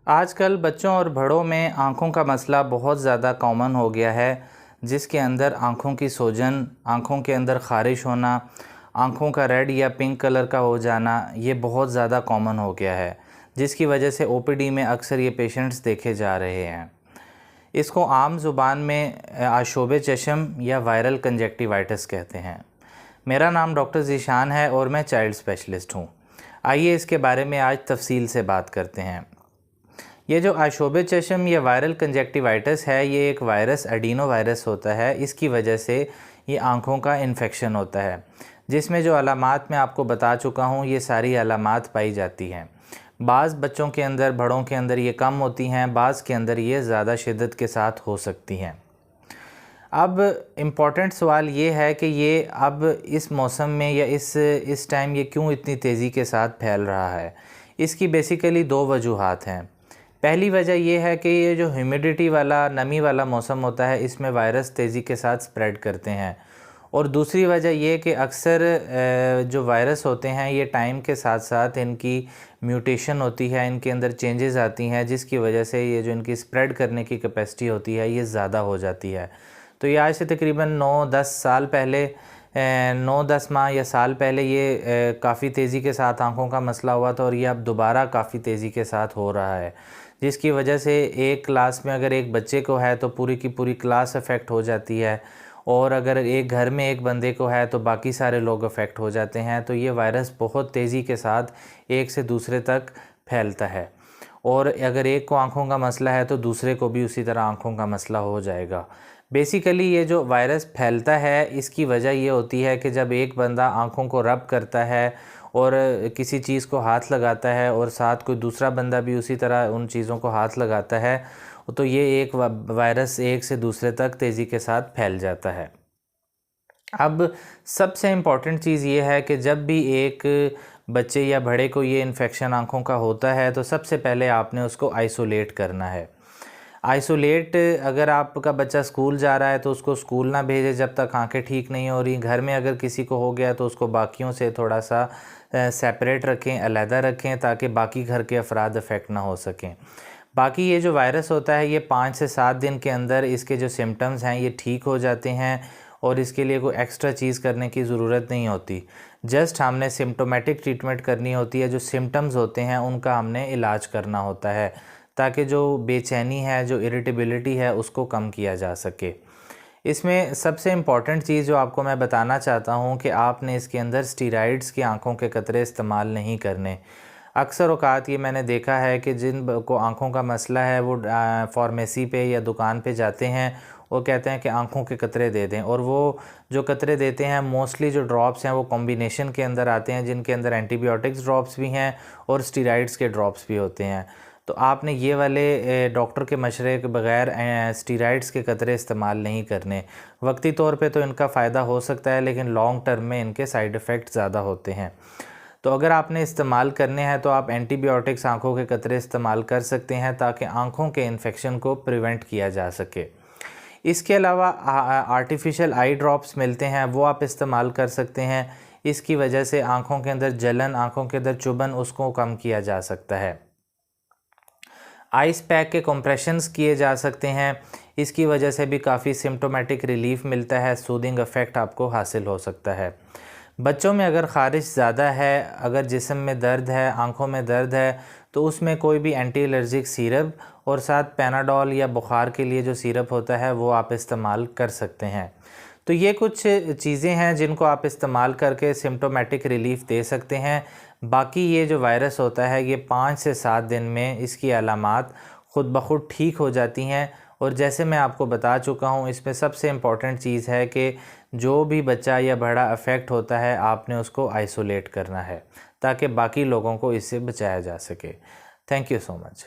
आजकल बच्चों और बड़ों में आँखों का मसला बहुत ज़्यादा कॉमन हो गया है, जिसके अंदर आँखों की सूजन, आँखों के अंदर ख़ारिश होना, आँखों का रेड या पिंक कलर का हो जाना, ये बहुत ज़्यादा कॉमन हो गया है, जिसकी वजह से ओपीडी में अक्सर ये पेशेंट्स देखे जा रहे हैं। इसको आम ज़ुबान में आशोब चश्म या वायरल कंजक्टिवाइटिस कहते हैं। मेरा नाम डॉक्टर ज़ीशान है और मैं चाइल्ड स्पेशलिस्ट हूँ। आइए इसके बारे में आज तफसील से बात करते हैं। ये जो आशोब चश्म या वायरल कंजक्टिवाइटिस है, ये एक वायरस एडिनो वायरस होता है। इसकी वजह से ये आँखों का इन्फेक्शन होता है, जिसमें जो अलामात मैं आपको बता चुका हूँ, ये सारी अलामात पाई जाती हैं। बाज़ बच्चों के अंदर, बड़ों के अंदर ये कम होती हैं, बाज़ के अंदर ये ज़्यादा शिद्दत के साथ हो सकती हैं। अब इम्पॉर्टेंट सवाल ये है कि ये अब इस मौसम में या इस टाइम ये क्यों इतनी तेज़ी के साथ फैल रहा है। इसकी बेसिकली दो वजूहात हैं। पहली वजह यह है कि ये जो ह्यूमिडिटी वाला, नमी वाला मौसम होता है, इसमें वायरस तेज़ी के साथ स्प्रेड करते हैं। और दूसरी वजह यह कि अक्सर जो वायरस होते हैं, ये टाइम के साथ साथ इनकी म्यूटेशन होती है, इनके अंदर चेंजेस आती हैं, जिसकी वजह से ये जो इनकी स्प्रेड करने की कैपेसिटी होती है, ये ज़्यादा हो जाती है। तो ये आज से तकरीबन 9-10 साल पहले, 9-10 माह या साल पहले ये काफ़ी तेज़ी के साथ आँखों का मसला हुआ था, और ये अब दोबारा काफ़ी तेज़ी के साथ हो रहा है, जिसकी वजह से एक क्लास में अगर एक बच्चे को है तो पूरी की पूरी क्लास अफेक्ट हो जाती है, और अगर एक घर में एक बंदे को है तो बाकी सारे लोग अफेक्ट हो जाते हैं। तो ये वायरस बहुत तेज़ी के साथ एक से दूसरे तक फैलता है, और अगर एक को आँखों का मसला है तो दूसरे को भी उसी तरह आँखों का मसला हो जाएगा। बेसिकली ये जो वायरस फैलता है, इसकी वजह ये होती है कि जब एक बंदा आँखों को रब करता है और किसी चीज़ को हाथ लगाता है, और साथ कोई दूसरा बंदा भी उसी तरह उन चीज़ों को हाथ लगाता है, तो ये एक वायरस एक से दूसरे तक तेज़ी के साथ फैल जाता है। अब सबसे इम्पॉर्टेंट चीज़ ये है कि जब भी एक बच्चे या बड़े को ये इन्फेक्शन आँखों का होता है, तो सबसे पहले आपने उसको आइसोलेट करना है। आइसोलेट, अगर आपका बच्चा स्कूल जा रहा है तो उसको स्कूल ना भेजें जब तक आंखें ठीक नहीं हो रही। घर में अगर किसी को हो गया तो उसको बाकियों से थोड़ा सा सेपरेट रखें, अलहदा रखें, ताकि बाकी घर के अफराद अफेक्ट ना हो सकें। बाकी ये जो वायरस होता है, ये 5 से 7 दिन के अंदर इसके जो सिम्टम्स हैं ये ठीक हो जाते हैं, और इसके लिए कोई एक्स्ट्रा चीज़ करने की ज़रूरत नहीं होती। जस्ट हमने सिम्टोमेटिक ट्रीटमेंट करनी होती है। जो सिम्टम्स होते हैं उनका हमने इलाज करना होता है, ताकि जो बेचैनी है, जो इरिटेबिलिटी है, उसको कम किया जा सके। इसमें सबसे इम्पॉर्टेंट चीज़ जो आपको मैं बताना चाहता हूँ कि आपने इसके अंदर स्टीरॉइड्स की आँखों के कतरे इस्तेमाल नहीं करने। अक्सर औक़ात ये मैंने देखा है कि जिन को आँखों का मसला है वो फार्मेसी पे या दुकान पे जाते हैं, वो कहते हैं कि आँखों के कतरे दे दें, और वो जो कतरे देते हैं मोस्टली जो ड्रॉप्स हैं वो कॉम्बिनेशन के अंदर आते हैं, जिनके अंदर एंटीबायोटिक्स ड्रॉप्स भी हैं और स्टीरॉइड्स के ड्रॉप्स भी होते हैं। तो आपने ये वाले डॉक्टर के मशवरे के बगैर स्टीरॉइड्स के कतरे इस्तेमाल नहीं करने। वक्ती तौर पे तो इनका फ़ायदा हो सकता है, लेकिन लॉन्ग टर्म में इनके साइड इफ़ेक्ट ज़्यादा होते हैं। तो अगर आपने इस्तेमाल करने हैं तो आप एंटीबायोटिक्स आँखों के कतरे इस्तेमाल कर सकते हैं, ताकि आँखों के इन्फेक्शन को प्रिवेंट किया जा सके। इसके अलावा आर्टिफिशियल आई ड्रॉप्स मिलते हैं, वो आप इस्तेमाल कर सकते हैं। इसकी वजह से आँखों के अंदर जलन, आँखों के अंदर चुभन, उसको कम किया जा सकता है। आइस पैक के कंप्रेशंस किए जा सकते हैं, इसकी वजह से भी काफ़ी सिम्टोमेटिक रिलीफ मिलता है, सूदिंग इफ़ेक्ट आपको हासिल हो सकता है। बच्चों में अगर ख़ारिश ज़्यादा है, अगर जिस्म में दर्द है, आँखों में दर्द है, तो उसमें कोई भी एंटी एलर्जिक सिरप और साथ पैनाडोल या बुखार के लिए जो सिरप होता है वो आप इस्तेमाल कर सकते हैं। तो ये कुछ चीज़ें हैं जिनको आप इस्तेमाल करके सिम्टोमेटिक रिलीफ दे सकते हैं। बाकी ये जो वायरस होता है, ये 5 से 7 दिन में इसकी अलामात ख़ुद ब खुद ठीक हो जाती हैं। और जैसे मैं आपको बता चुका हूँ, इसमें सबसे इम्पॉर्टेंट चीज़ है कि जो भी बच्चा या बड़ा अफेक्ट होता है, आपने उसको आइसोलेट करना है, ताकि बाकी लोगों को इससे बचाया जा सके। Thank you so much.